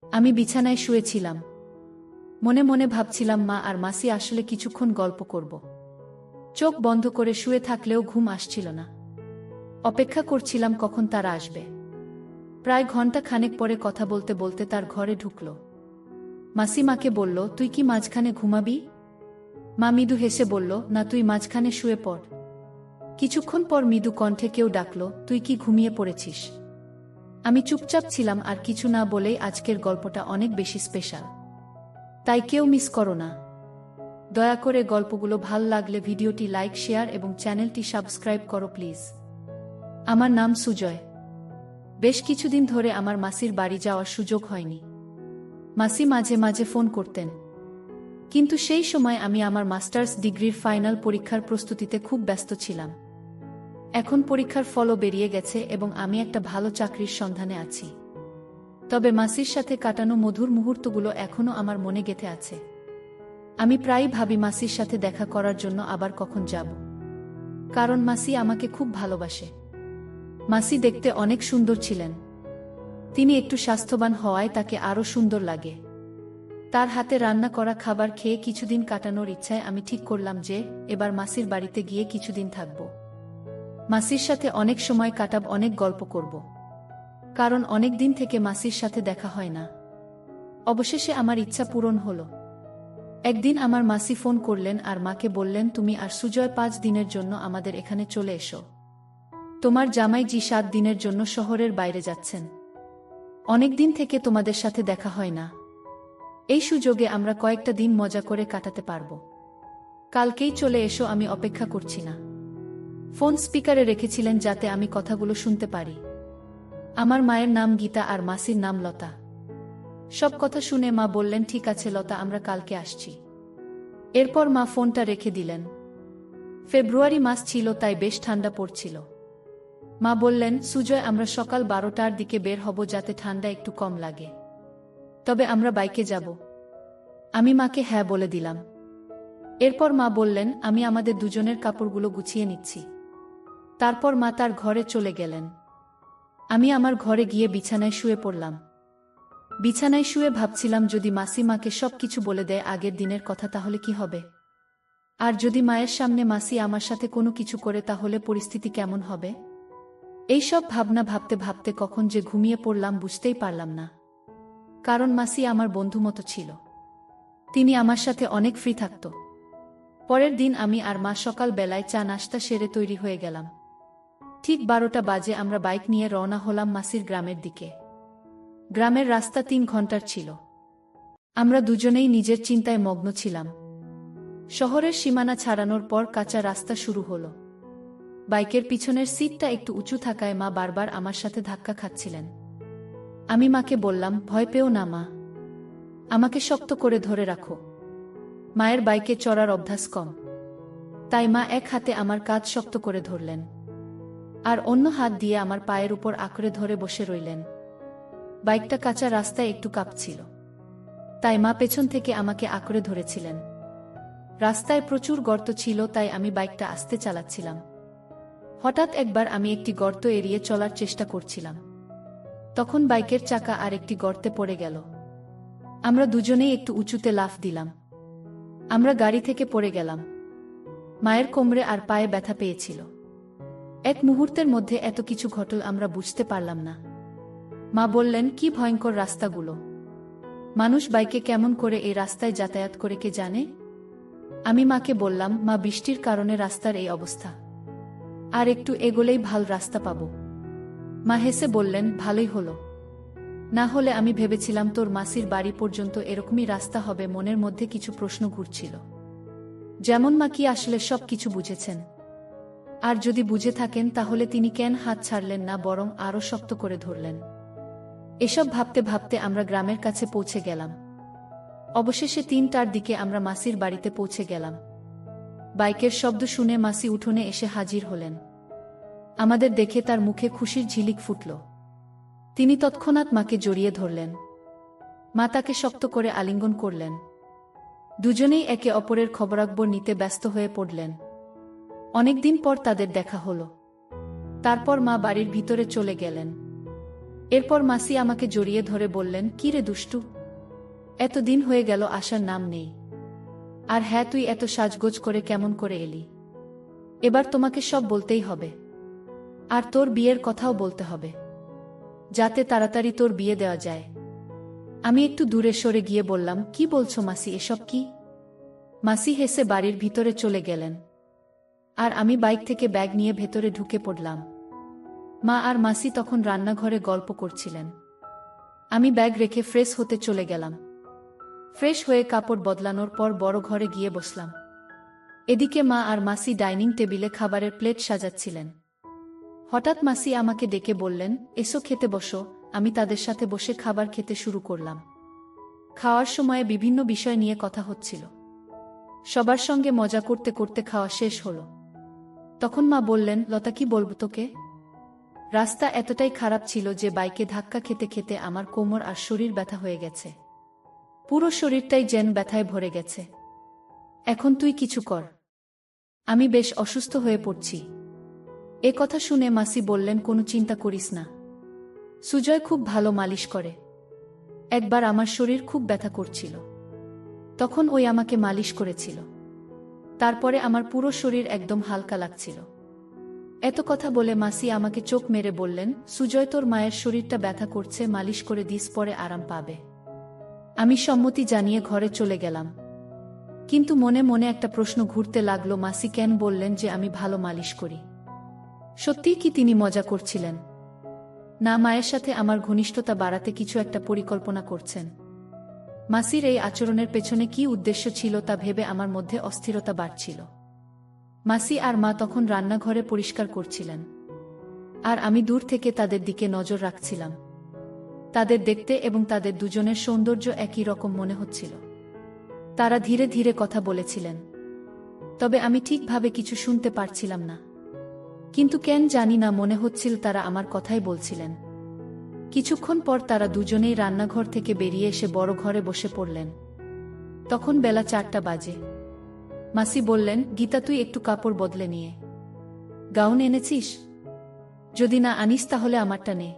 আমি বিছানায় শুয়েছিলাম। মনে মনে ভাবছিলাম মা আর মাসি আসলে কিছুক্ষণ গল্প করব। চোখ বন্ধ করে শুয়ে থাকলেও ঘুম আসছিল না। অপেক্ষা করছিলাম কখন তারা আসবে। প্রায় ঘন্টা খানেক পরে কথা বলতে বলতে তার ঘরে ঢুকল। মাসি মাকে বলল, তুই কি মাঝখানে ঘুমাবি? মা মৃদু হেসে বলল, না, তুই মাঝখানে শুয়ে পড়। কিছুক্ষণ পর মৃদু কণ্ঠে কেউ ডাকল, তুই কি ঘুমিয়ে পড়েছিস? আমি চুপচাপ ছিলাম আর কিছু না বলেই আজকের গল্পটা অনেক বেশি স্পেশাল। তাই কেউ মিস করো না। দয়া করে গল্পগুলো ভাল লাগলে ভিডিওটি লাইক, শেয়ার এবং চ্যানেলটি সাবস্ক্রাইব করো প্লিজ। আমার নাম সুজয়। বেশ কিছুদিন ধরে আমার মাসির বাড়ি যাওয়ার সুযোগ হয়নি। মাসি মাঝে মাঝে ফোন করতেন, কিন্তু সেই সময় আমি আমার মাস্টার্স ডিগ্রির ফাইনাল পরীক্ষার প্রস্তুতিতে খুব ব্যস্ত ছিলাম। এখন পরীক্ষার ফলও বেরিয়ে গেছে এবং আমি একটা ভালো চাকরির সন্ধানে আছি। তবে মাসির সাথে কাটানো মধুর মুহূর্তগুলো এখনও আমার মনে গেঁথে আছে। আমি প্রায়ই ভাবি মাসির সাথে দেখা করার জন্য আবার কখন যাব। কারণ মাসি আমাকে খুব ভালোবাসে। মাসি দেখতে অনেক সুন্দর ছিলেন। তিনি একটু স্বাস্থ্যবান হওয়ায় তাকে আরও সুন্দর লাগে। তার হাতে রান্না করা খাবার খেয়ে কিছুদিন কাটানোর ইচ্ছায় আমি ঠিক করলাম যে এবার মাসির বাড়িতে গিয়ে কিছুদিন থাকব। মাসির সাথে অনেক সময় কাটাব, অনেক গল্প করব। কারণ অনেক দিন থেকে মাসির সাথে দেখা হয় না। অবশেষে আমার ইচ্ছা পূরণ হলো। একদিন আমার মাসি ফোন করলেন আর মাকে বললেন, তুমি আর সুজয় 5 দিনের জন্য আমাদের এখানে চলে এসো। তোমার জামাই জি 7 দিনের জন্য শহরের বাইরে যাচ্ছেন। অনেক দিন থেকে তোমাদের সাথে দেখা হয় না। এই সুযোগে আমরা কয়েকটা দিন মজা করে কাটাতে পারব। কালকেই চলে এসো, আমি অপেক্ষা করছি না। ফোন স্পিকারে রেখেছিলেন যাতে আমি কথাগুলো শুনতে পারি। আমার মায়ের নাম গীতা আর মাসির নাম লতা। সব কথা শুনে মা বললেন, ঠিক আছে লতা, আমরা কালকে আসছি। এরপর মা ফোনটা রেখে দিলেন। ফেব্রুয়ারি মাস ছিল, তাই বেশ ঠান্ডা পড়ছিল। মা বললেন, সুজয়, আমরা সকাল 12টার দিকে বের হব যাতে ঠান্ডা একটু কম লাগে। তবে আমরা বাইকে যাব। আমি মাকে হ্যাঁ বলে দিলাম। এরপর মা বললেন, আমি আমাদের দুজনের কাপড়গুলো গুছিয়ে নিচ্ছি। তারপর মা তার ঘরে চলে গেলেন। আমি আমার ঘরে গিয়ে বিছানায় শুয়ে পড়লাম। বিছানায় শুয়ে ভাবছিলাম, যদি মাসি মাকে সব কিছু বলে দেয় আগের দিনের কথা, তাহলে কি হবে? আর যদি মায়ের সামনে মাসি আমার সাথে কোনো কিছু করে, তাহলে পরিস্থিতি কেমন হবে? এইসব ভাবনা ভাবতে ভাবতে কখন যে ঘুমিয়ে পড়লাম বুঝতেই পারলাম না। কারণ মাসি আমার বন্ধু মতো ছিল। তিনি আমার সাথে অনেক ফ্রি থাকত। পরের দিন আমি আর মা সকাল বেলায় চা নাস্তা সেরে তৈরি হয়ে গেলাম। ঠিক 12টা বাজে আমরা বাইক নিয়ে রওনা হলাম মাসির গ্রামের দিকে। গ্রামের রাস্তা 3 ঘন্টার ছিল। আমরা দুজনেই নিজের চিন্তায় মগ্ন ছিলাম। শহরের সীমানা ছাড়ানোর পর কাঁচা রাস্তা শুরু হলো। বাইকের পিছনের সিটটা একটু উঁচু থাকায় মা বারবার আমার সাথে ধাক্কা খাচ্ছিলেন। আমি মাকে বললাম, ভয় পেও না মা, আমাকে শক্ত করে ধরে রাখো। মায়ের বাইকে চড়ার অভ্যাস কম, তাই মা এক হাতে আমার কাঁধ শক্ত করে ধরলেন আর অন্য হাত দিয়ে আমার পায়ের উপর আঁকড়ে ধরে বসে রইলেন। বাইকটা কাঁচা রাস্তায় একটু কাঁপছিল, তাই মা পেছন থেকে আমাকে আঁকড়ে ধরেছিলেন। রাস্তায় প্রচুর গর্ত ছিল, তাই আমি বাইকটা আস্তে চালাচ্ছিলাম। হঠাৎ একবার আমি একটি গর্ত এড়িয়ে চলার চেষ্টা করছিলাম। তখন বাইকের চাকা আর একটি গর্তে পড়ে গেল। আমরা দুজনেই একটু উঁচুতে লাফ দিলাম। আমরা গাড়ি থেকে পড়ে গেলাম। মায়ের কোমরে আর পায়ে ব্যথা পেয়েছিল। এক মুহূর্তের মধ্যে এত কিছু ঘটল আমরা বুঝতে পারলাম না। মা বললেন, কি ভয়ঙ্কর রাস্তাগুলো! মানুষ বাইকে কেমন করে এই রাস্তায় যাতায়াত করে কে জানে? আমি মাকে বললাম, মা, বৃষ্টির কারণে রাস্তার এই অবস্থা। আর একটু এগোলেই ভাল রাস্তা পাবো। মা হেসে বললেন, ভালোই হলো। না হলে আমি ভেবেছিলাম তোর মাসির বাড়ি পর্যন্ত এরকমই রাস্তা হবে। মনের মধ্যে কিছু প্রশ্ন ঘুরছিল, যেমন মা কি আসলে সব কিছু বুঝেছেন? আর যদি বুঝে থাকেন, তাহলে তিনি কেন হাত ছাড়লেন না, বরং আরও শক্ত করে ধরলেন? এসব ভাবতে ভাবতে আমরা গ্রামের কাছে পৌঁছে গেলাম। অবশেষে 3টার দিকে আমরা মাসির বাড়িতে পৌঁছে গেলাম। বাইকের শব্দ শুনে মাসি উঠোনে এসে হাজির হলেন। আমাদের দেখে তার মুখে খুশির ঝিলিক ফুটল। তিনি তৎক্ষণাৎ মাকে জড়িয়ে ধরলেন। মা তাকে শক্ত করে আলিঙ্গন করলেন। দুজনেই একে অপরের খবরাখবর নিতে ব্যস্ত হয়ে পড়লেন। অনেকদিন পর তাদের দেখা হলো। তারপর মা বাড়ির ভিতরে চলে গেলেন। এরপর মাসি আমাকে জড়িয়ে ধরে বললেন, কি রে দুষ্টু, এতদিন হয়ে গেল আসার নাম নেই। আর হ্যাঁ, তুই এত সাজগোজ করে কেমন করে এলি? এবার তোমাকে সব বলতেই হবে, আর তোর বিয়ের কথাও বলতে হবে, যাতে তাড়াতাড়ি তোর বিয়ে দেওয়া যায়। আমি একটু দূরে সরে গিয়ে বললাম, কি বলছো মাসি, এসব কি? মাসি হেসে বাড়ির ভিতরে চলে গেলেন, আর আমি বাইক থেকে ব্যাগ নিয়ে ভেতরে ঢুকে পড়লাম। মা আর মাসি তখন রান্নাঘরে গল্প করছিলেন। আমি ব্যাগ রেখে ফ্রেশ হতে চলে গেলাম। ফ্রেশ হয়ে কাপড় বদলানোর পর বড় ঘরে গিয়ে বসলাম। এদিকে মা আর মাসি ডাইনিং টেবিলে খাবারের প্লেট সাজাচ্ছিলেন। হঠাৎ মাসি আমাকে ডেকে বললেন, এসো খেতে বসো। আমি তাদের সাথে বসে খাবার খেতে শুরু করলাম। খাওয়ার সময়ে বিভিন্ন বিষয় নিয়ে কথা হচ্ছিল। সবার সঙ্গে মজা করতে করতে খাওয়া শেষ হলো। তখন মা বললেন, লতা, কি বলবো তোকে? রাস্তা এতটাই খারাপ ছিল যে বাইকে ধাক্কা খেতে খেতে আমার কোমর আর শরীর ব্যথা হয়ে গেছে। পুরো শরীরটাই যেন ব্যথায় ভরে গেছে। এখন তুই কিছু কর, আমি বেশ অসুস্থ হয়ে পড়ছি। এ কথা শুনে মাসি বললেন, কোনো চিন্তা করিস না, সুজয় খুব ভালো মালিশ করে। একবার আমার শরীর খুব ব্যথা করছিল, তখন ওই আমাকে মালিশ করেছিল। তারপরে আমার পুরো শরীর একদম হালকা লাগছিল। এত কথা বলে মাসি আমাকে চোখ মেরে বললেন, সুজয়, তোর মায়ের শরীরটা ব্যথা করছে, মালিশ করে দিস, পরে আরাম পাবে। আমি সম্মতি জানিয়ে ঘরে চলে গেলাম। কিন্তু মনে মনে একটা প্রশ্ন ঘুরতে লাগলো, মাসি কেন বললেন যে আমি ভালো মালিশ করি? সত্যিই কি তিনি মজা করছিলেন? না, মায়ের সাথে আমার ঘনিষ্ঠতা বাড়াতে কিছু একটা পরিকল্পনা করছেন। মাসির এই আচরণের পেছনে কি উদ্দেশ্য ছিল তা ভেবে আমার মধ্যে অস্থিরতা বাড়ছিল। মাসি আর মা তখন রান্নাঘরে পরিষ্কার করছিলেন, আর আমি দূর থেকে তাদের দিকে নজর রাখছিলাম। তাদের দেখতে এবং তাদের দুজনের সৌন্দর্য একই রকম মনে হচ্ছিল। তারা ধীরে ধীরে কথা বলেছিলেন, তবে আমি ঠিকভাবে কিছু শুনতে পারছিলাম না। কিন্তু কেন জানি না মনে হচ্ছিল তারা আমার কথাই বলছিলেন। কিছুক্ষণ পর তারা দুজনেই রান্নাঘর থেকে বেরিয়ে এসে বড় ঘরে বসে পড়লেন। তখন বেলা 4টা বাজে। মাসি বললেন, গীতা, তুই একটু কাপড় বদলে নিয়ে গাউন এনেছিস? যদি না আনিস তাহলে আমারটা নে।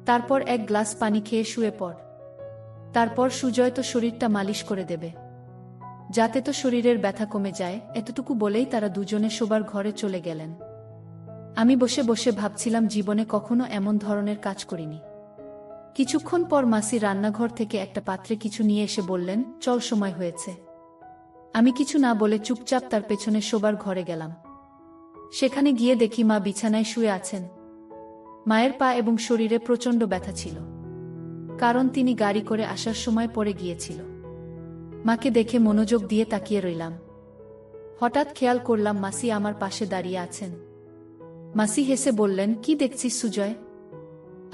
তারপর এক গ্লাস পানি খেয়ে শুয়ে পড়। তারপর সুজয় তো শরীরটা মালিশ করে দেবে, যাতে তো শরীরের ব্যথা কমে যায়। এতটুকু বলেই তারা দুজনে শোবার ঘরে চলে গেলেন। আমি বসে বসে ভাবছিলাম, জীবনে কখনো এমন ধরনের কাজ করিনি। কিছুক্ষণ পর মাসি রান্নাঘর থেকে একটা পাত্রে কিছু নিয়ে এসে বললেন, চল, সময় হয়েছে। আমি কিছু না বলে চুপচাপ তার পেছনে শোবার ঘরে গেলাম। সেখানে গিয়ে দেখি মা বিছানায় শুয়ে আছেন। মায়ের পা এবং শরীরে প্রচণ্ড ব্যথা ছিল, কারণ তিনি গাড়ি করে আসার সময় পড়ে গিয়েছিল। মাকে দেখে মনোযোগ দিয়ে তাকিয়ে রইলাম। হঠাৎ খেয়াল করলাম মাসি আমার পাশে দাঁড়িয়ে আছেন। মাসি হেসে বললেন, কি দেখছিস সুজয়?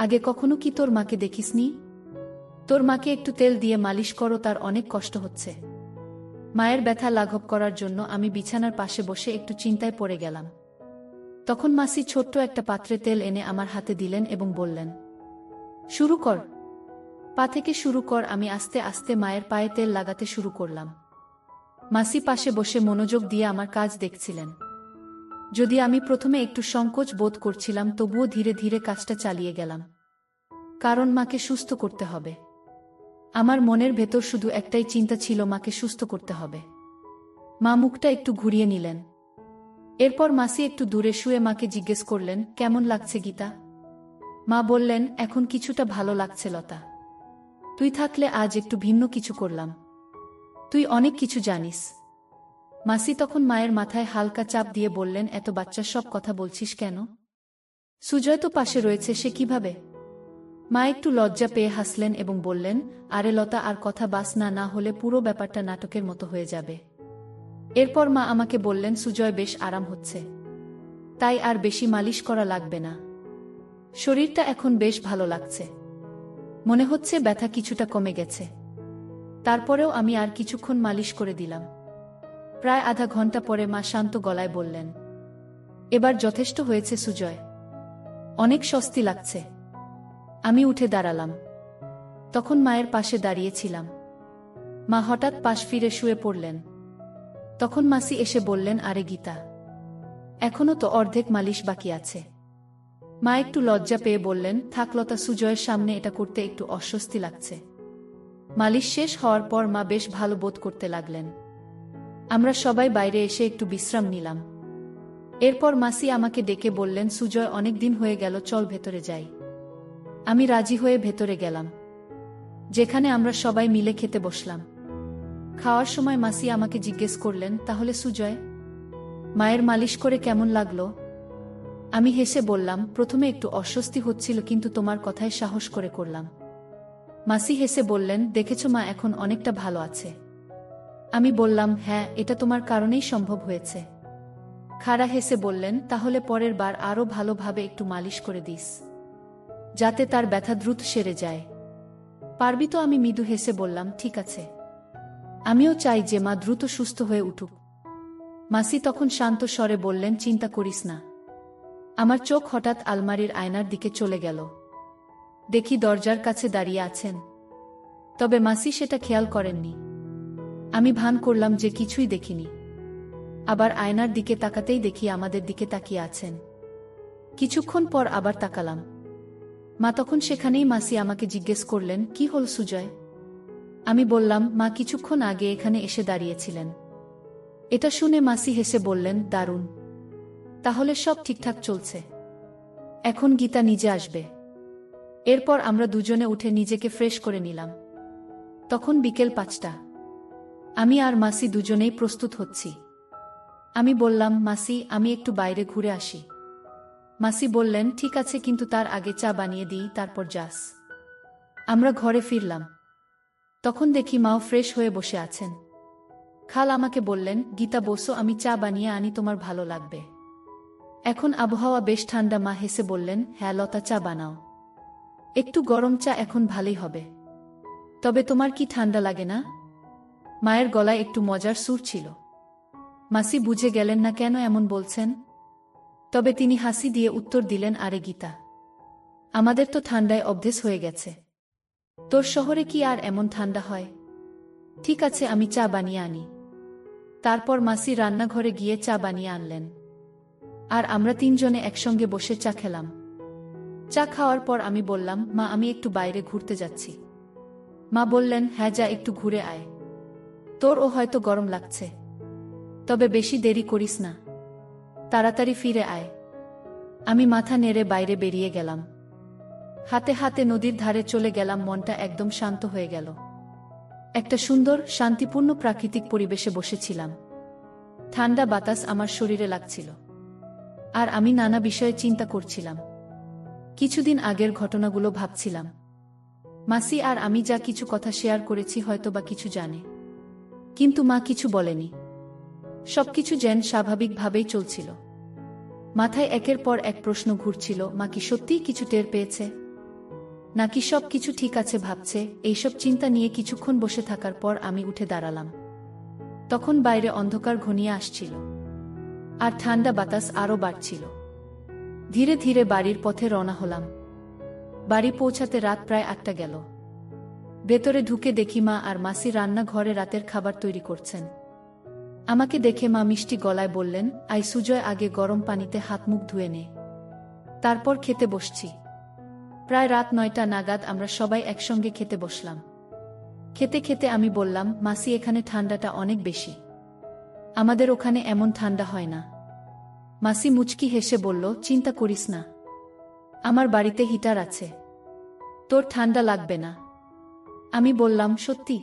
আগে কখনো কি তোর মাকে দেখিসনি? তোর মাকে একটু তেল দিয়ে মালিশ করো, তার অনেক কষ্ট হচ্ছে। মায়ের ব্যথা লাঘব করার জন্য আমি বিছানার পাশে বসে একটু চিন্তায় পড়ে গেলাম। তখন মাসি ছোট্ট একটা পাত্রে তেল এনে আমার হাতে দিলেন এবং বললেন, শুরু কর, পা থেকে শুরু কর। আমি আস্তে আস্তে মায়ের পায়ে তেল লাগাতে শুরু করলাম। মাসি পাশে বসে মনোযোগ দিয়ে আমার কাজ দেখছিলেন। যদি আমি প্রথমে একটু সংকোচ বোধ করছিলাম, তবুও ধীরে ধীরে কাজটা চালিয়ে গেলাম, কারণ মাকে সুস্থ করতে হবে। আমার মনের ভেতর শুধু একটাই চিন্তা ছিল, মাকে সুস্থ করতে হবে। মা মুখটা একটু ঘুরিয়ে নিলেন। এরপর মাসি একটু দূরে শুয়ে মাকে জিজ্ঞেস করলেন, কেমন লাগছে গীতা? মা বললেন, এখন কিছুটা ভালো লাগছে লতা। তুই থাকলে আজ একটু ভিন্ন কিছু করলাম। তুই অনেক কিছু জানিস। মাসি তখন মায়ের মাথায় হালকা চাপ দিয়ে বললেন, এত বাচ্চার সব কথা বলছিস কেন? সুজয় তো পাশে রয়েছে, সে কিভাবে? মা একটু লজ্জা পেয়ে হাসলেন এবং বললেন, আরে লতা, আর কথা বাস না, না হলে পুরো ব্যাপারটা নাটকের মতো হয়ে যাবে। এরপর মা আমাকে বললেন, সুজয় বেশ আরাম হচ্ছে, তাই আর বেশি মালিশ করা লাগবে না। শরীরটা এখন বেশ ভালো লাগছে, মনে হচ্ছে ব্যথা কিছুটা কমে গেছে। তারপরেও আমি আর কিছুক্ষণ মালিশ করে দিলাম। প্রায় আধা ঘন্টা পরে মা শান্ত গলায় বললেন, এবার যথেষ্ট হয়েছে সুজয়, অনেক স্বস্তি লাগছে। আমি উঠে দাঁড়ালাম। তখন মায়ের পাশে দাঁড়িয়েছিলাম। মা হঠাৎ পাশ ফিরে শুয়ে পড়লেন। তখন মাসি এসে বললেন, আরে গীতা, এখনো তো অর্ধেক মালিশ বাকি আছে, মা একটু লজ্জা পেয়ে বললেন, থাক লতা, সুজয়ের সামনে এটা করতে একটু অস্বস্তি লাগছে। মালিশ শেষ হওয়ার পর মা বেশ ভালো বোধ করতে লাগলেন। আমরা সবাই বাইরে এসে একটু বিশ্রাম নিলাম। এরপর মাসি আমাকে ডেকে বললেন, সুজয়, অনেক দিন হয়ে গেল, চল ভেতরে যাই। আমি রাজি হয়ে ভেতরে গেলাম, যেখানে আমরা সবাই মিলে খেতে বসলাম। খাওয়ার সময় মাসি আমাকে জিজ্ঞেস করলেন, তাহলে সুজয়, মায়ের মালিশ করে কেমন লাগলো? আমি হেসে বললাম, প্রথমে একটু অস্বস্তি হচ্ছিল, কিন্তু তোমার কথায় সাহস করে করলাম। মাসি হেসে বললেন, দেখেছ মা এখন অনেকটা ভালো আছে। আমি বললাম, হ্যাঁ, এটা তোমার কারণেই সম্ভব হয়েছে। খাড়া হেসে বললেন, তাহলে পরের বার আরও ভালোভাবে একটু মালিশ করে দিস, যাতে তার ব্যথা দ্রুত সেরে যায়। পারবি তো? আমি মৃদু হেসে বললাম, ঠিক আছে। আমিও চাই যে মা দ্রুত সুস্থ হয়ে উঠুক। মাসি তখন শান্ত স্বরে বললেন, চিন্তা করিস না। আমার চোখ হঠাৎ আলমারির আয়নার দিকে চলে গেল। দেখি দরজার কাছে দাঁড়িয়ে আছেন। তবে মাসি সেটা খেয়াল করেননি। আমি ভান করলাম যে কিছুই দেখিনি। আবার আয়নার দিকে তাকাতেই দেখি আমাদের দিকে তাকিয়ে আছেন। কিছুক্ষণ পর আবার তাকালাম। মা তখন সেখানেই। মাসি আমাকে জিজ্ঞেস করলেন, কি হল সুজয়? আমি বললাম, মা কিছুক্ষণ আগে এখানে এসে দাঁড়িয়েছিলেন। এটা শুনে মাসি হেসে বললেন, দারুণ, তাহলে সব ঠিকঠাক চলছে। এখন গীতা নিজে আসবে। এরপর আমরা দুজনে উঠে নিজেকে ফ্রেশ করে নিলাম। তখন বিকেল 5টা। আমি আর মাসি দুজনেই প্রস্তুত হচ্ছি। আমি বললাম, মাসি, আমি একটু বাইরে ঘুরে আসি। মাসি বললেন, ঠিক আছে, কিন্তু তার আগে চা বানিয়ে দিই, তারপর যাস। আমরা ঘরে ফিরলাম। তখন দেখি মাও ফ্রেশ হয়ে বসে আছেন। খাল আমাকে বললেন, গীতা বসো, আমি চা বানিয়ে আনি, তোমার ভালো লাগবে। এখন আবহাওয়া বেশ ঠান্ডা। মা হেসে বললেন, হ্যাঁ লতা, চা বানাও। একটু গরম চা এখন ভালোই হবে। তবে তোমার কি ঠান্ডা লাগে না? মায়ের গলায় একটু মজার সুর ছিল। মাসি বুঝে গেলেন না কেন এমন বলছেন। তবে তিনি হাসি দিয়ে উত্তর দিলেন, আরে গীতা, আমাদের তো ঠান্ডায় অভ্যেস হয়ে গেছে। তোর শহরে কি আর এমন ঠান্ডা হয়? ঠিক আছে, আমি চা বানিয়ে আনি। তারপর মাসি রান্নাঘরে গিয়ে চা বানিয়ে আনলেন। আর আমরা তিনজনে একসঙ্গে বসে চা খেলাম। চা খাওয়ার পর আমি বললাম, মা, আমি একটু বাইরে ঘুরতে যাচ্ছি। মা বললেন, হ্যাঁ যা, একটু ঘুরে আয়। তোরও হয়তো গরম লাগছে। তবে বেশি দেরি করিস না, তাড়াতাড়ি ফিরে আয়। আমি মাথা নেড়ে বাইরে বেরিয়ে গেলাম। হাতে হাতে নদীর ধারে চলে গেলাম। মনটা একদম শান্ত হয়ে গেল। একটা সুন্দর, শান্তিপূর্ণ প্রাকৃতিক পরিবেশে বসেছিলাম। ঠান্ডা বাতাস আমার শরীরে লাগছিল। আর আমি নানা বিষয়ে চিন্তা করছিলাম। কিছুদিন আগের ঘটনাগুলো ভাবছিলাম। মাসি আর আমি যা কিছু কথা শেয়ার করেছি, হয়তো বা কিছু জানে, কিন্তু মা কিছু বলেনি। সবকিছু যেন স্বাভাবিকভাবেই চলছিল। মাথায় একের পর এক প্রশ্ন ঘুরছিল, মা কি সত্যিই কিছু টের পেয়েছে, নাকি সব কিছু ঠিক আছে ভাবছে। এইসব চিন্তা নিয়ে কিছুক্ষণ বসে থাকার পর আমি উঠে দাঁড়ালাম। তখন বাইরে অন্ধকার ঘনিয়ে আসছিল, আর ঠান্ডা বাতাস আরও বাড়ছিল। ধীরে ধীরে বাড়ির পথে রওনা হলাম। বাড়ি পৌঁছাতে রাত প্রায় 8টা গেল। ভেতরে ঢুকে দেখি মা আর মাসি রান্নাঘরে রাতের খাবার তৈরি করছেন। আমাকে দেখে মা মিষ্টি গলায় বললেন, আই সুজয়, আগে গরম পানিতে হাত মুখ ধুয়ে নে, তারপর খেতে বসছি। প্রায় রাত 9টা নাগাদ আমরা সবাই একসঙ্গে খেতে বসলাম। খেতে খেতে আমি বললাম, মাসি, এখানে ঠান্ডাটা অনেক বেশি। আমাদের ওখানে এমন ঠান্ডা হয় না। মাসি মুচকি হেসে বলল, চিন্তা করিস না, আমার বাড়িতে হিটার আছে, তোর ঠান্ডা লাগবে না। আমি বললাম, সত্যি?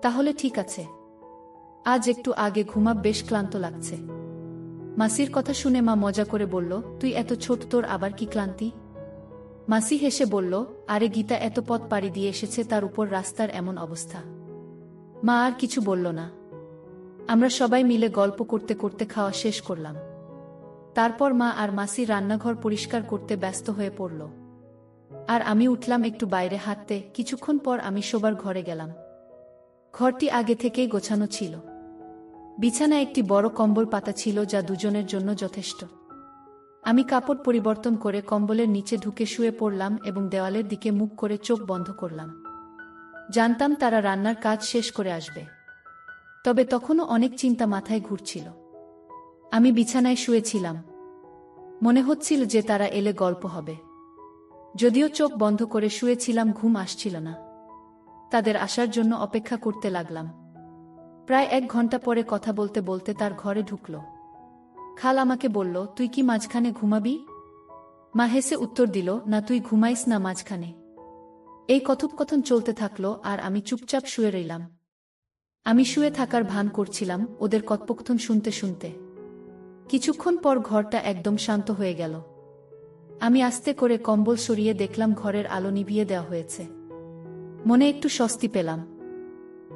তাহলে ঠিক আছে, আজ একটু আগে ঘুমাব, বেশ ক্লান্ত লাগছে। মাসির কথা শুনে মা মজা করে বলল, তুই এত ছোট, তোর আবার কি ক্লান্তি? মাসি হেসে বলল, আরে গীতা এত পথ পাড়ি দিয়ে এসেছে, তার উপর রাস্তার এমন অবস্থা। মা আর কিছু বলল না। আমরা সবাই মিলে গল্প করতে করতে খাওয়া শেষ করলাম। তারপর মা আর মাসি রান্নাঘর পরিষ্কার করতে ব্যস্ত হয়ে পড়ল। আর আমি উঠলাম একটু বাইরে হাঁটতে। কিছুক্ষণ পর আমি শোবার ঘরে গেলাম। ঘরটি আগে থেকেই গোছানো ছিল। বিছানায় একটি বড় কম্বল পাতা ছিল, যা দুজনের জন্য যথেষ্ট। আমি কাপড় পরিবর্তন করে কম্বলের নিচে ঢুকে শুয়ে পড়লাম এবং দেওয়ালের দিকে মুখ করে চোখ বন্ধ করলাম। জানতাম তারা রান্নার কাজ শেষ করে আসবে। তবে তখনও অনেক চিন্তা মাথায় ঘুরছিল। আমি বিছানায় শুয়েছিলাম। মনে হচ্ছিল যে তারা এলে গল্প হবে। যদিও চোখ বন্ধ করে শুয়েছিলাম, ঘুম আসছিল না। তাদের আসার জন্য অপেক্ষা করতে লাগলাম। প্রায় 1 ঘন্টা পরে কথা বলতে বলতে তার ঘরে ঢুকল। খাল আমাকে বলল, তুই কি মাঝখানে ঘুমাবি? মা হেসে উত্তর দিল, না, তুই ঘুমাইস না মাঝখানে। এই কথোপকথন চলতে থাকলো আর আমি চুপচাপ শুয়ে রইলাম। আমি শুয়ে থাকার ভান করছিলাম ওদের কথোপকথন শুনতে শুনতে। কিছুক্ষণ পর ঘরটা একদম শান্ত হয়ে গেল। আমি আস্তে করে কম্বল সরিয়ে দেখলাম ঘরের আলো নিভিয়ে দেওয়া হয়েছে। মনে একটু স্বস্তি পেলাম,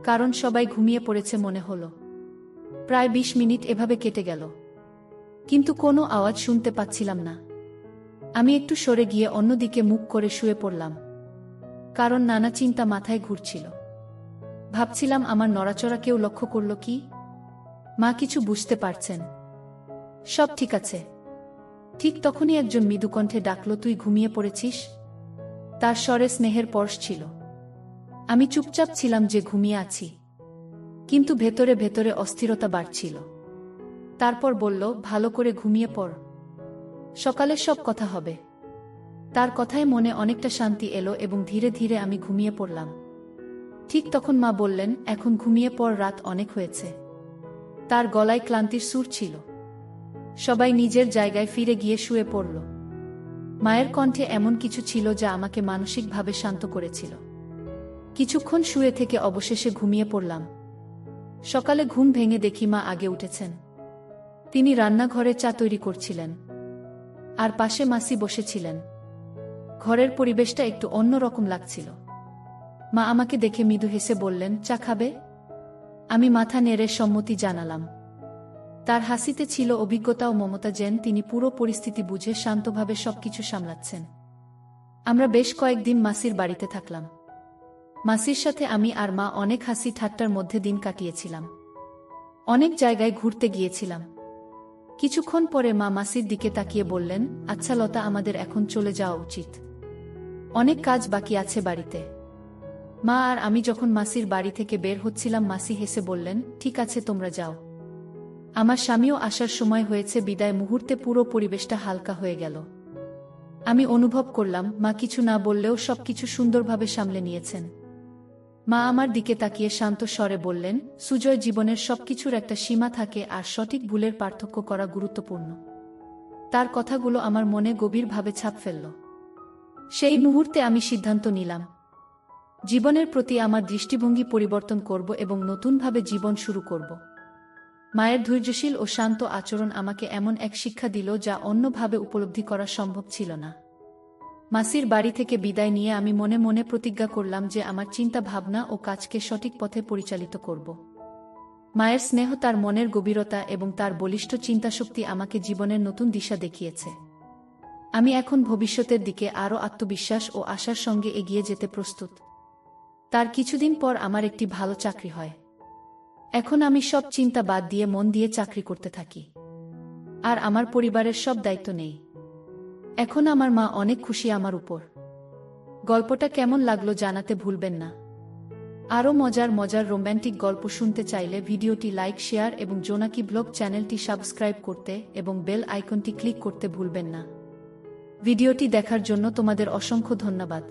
কারণ সবাই ঘুমিয়ে পড়েছে মনে হলো। প্রায় 20 মিনিট এভাবে কেটে গেল, কিন্তু কোনো আওয়াজ শুনতে পাচ্ছিলাম না। আমি একটু সরে গিয়ে অন্যদিকে মুখ করে শুয়ে পড়লাম, কারণ নানা চিন্তা মাথায় ঘুরছিল। ভাবছিলাম, আমার নড়াচড়া কেউ লক্ষ্য করল কি? মা কিছু বুঝতে পারছেন? সব ঠিক আছে? ঠিক তখনই একজন মৃদু কণ্ঠে ডাকল, তুই ঘুমিয়ে পড়েছিস? তার স্বরে স্নেহের পরশ ছিল। আমি চুপচাপ ছিলাম যে ঘুমিয়ে আছি, কিন্তু ভেতরে ভেতরে অস্থিরতা বাড়ছিল। তারপর বলল, ভালো করে ঘুমিয়ে পড়, সকালে সব কথা হবে। তার কথায় মনে অনেকটা শান্তি এলো এবং ধীরে ধীরে আমি ঘুমিয়ে পড়লাম। ঠিক তখন মা বললেন, এখন ঘুমিয়ে পড়, রাত অনেক হয়েছে। তার গলায় ক্লান্তির সুর ছিল। সবাই নিজের জায়গায় ফিরে গিয়ে শুয়ে পড়ল। মায়ের কণ্ঠে এমন কিছু ছিল যা আমাকে মানসিকভাবে শান্ত করেছিল। কিছুক্ষণ শুয়ে থেকে অবশেষে ঘুমিয়ে পড়লাম। সকালে ঘুম ভেঙে দেখি মা আগে উঠেছেন। তিনি রান্নাঘরে চা তৈরি করছিলেন, আর পাশে মাসি বসেছিলেন। ঘরের পরিবেশটা একটু অন্যরকম লাগছিল। মা আমাকে দেখে মৃদু হেসে বললেন, চা খাবে? আমি মাথা নেড়ে সম্মতি জানালাম। তার হাসিতে ছিল অভিজ্ঞতা ও মমতা, যেন তিনি পুরো পরিস্থিতি বুঝে শান্তভাবে সবকিছু সামলাচ্ছেন। আমরা বেশ কয়েকদিন মাসির বাড়িতে থাকলাম। মাসির সাথে আমি আর মা অনেক হাসি ঠাট্টার মধ্যে দিন কাটিয়েছিলাম। অনেক জায়গায় ঘুরতে গিয়েছিলাম। কিছুক্ষণ পরে মা মাসির দিকে তাকিয়ে বললেন, আচ্ছা লতা, আমাদের এখন চলে যাওয়া উচিত। অনেক কাজ বাকি আছে বাড়িতে। মা আর আমি যখন মাসির বাড়ি থেকে বের হচ্ছিলাম, মাসি হেসে বললেন, ঠিক আছে, তোমরা যাও। আমার স্বামীও আসার সময় হয়েছে। বিদায় মুহূর্তে পুরো পরিবেশটা হালকা হয়ে গেল। আমি অনুভব করলাম মা কিছু না বললেও সবকিছু সুন্দরভাবে সামলে নিয়েছেন। মা আমার দিকে তাকিয়ে শান্ত স্বরে বললেন, সুজয়, জীবনের সবকিছুর একটা সীমা থাকে আর সঠিক ভুলের পার্থক্য করা গুরুত্বপূর্ণ। তার কথাগুলো আমার মনে গভীরভাবে ছাপ ফেলল। সেই মুহূর্তে আমি সিদ্ধান্ত নিলাম, জীবনের প্রতি আমার দৃষ্টিভঙ্গি পরিবর্তন করব এবং নতুনভাবে জীবন শুরু করব। মায়ের ধৈর্যশীল ও শান্ত আচরণ আমাকে এমন এক শিক্ষা দিল যা অন্যভাবে উপলব্ধি করা সম্ভব ছিল না। মাসির বাড়ি থেকে বিদায় নিয়ে আমি মনে মনে প্রতিজ্ঞা করলাম যে আমার চিন্তা ভাবনা ও কাজকে সঠিক পথে পরিচালিত করব। মায়ের স্নেহ, তার মনের গভীরতা এবং তার বলিষ্ঠ চিন্তাশক্তি আমাকে জীবনের নতুন দিশা দেখিয়েছে। আমি এখন ভবিষ্যতের দিকে আরও আত্মবিশ্বাস ও আশার সঙ্গে এগিয়ে যেতে প্রস্তুত। তার কিছুদিন পর আমার একটি ভালো চাকরি হয়। এখন আমি সব চিন্তা বাদ দিয়ে মন দিয়ে চাকরি করতে থাকি, আর আমার পরিবারের সব দায়িত্ব নেই। এখন আমার মা অনেক খুশি আমার উপর। গল্পটা কেমন লাগলো জানাতে ভুলবেন না। আরও মজার মজার রোম্যান্টিক গল্প শুনতে চাইলে ভিডিওটি লাইক, শেয়ার এবং জোনাকি ব্লগ চ্যানেলটি সাবস্ক্রাইব করতে এবং বেল আইকনটি ক্লিক করতে ভুলবেন না। ভিডিওটি দেখার জন্য তোমাদের অসংখ্য ধন্যবাদ।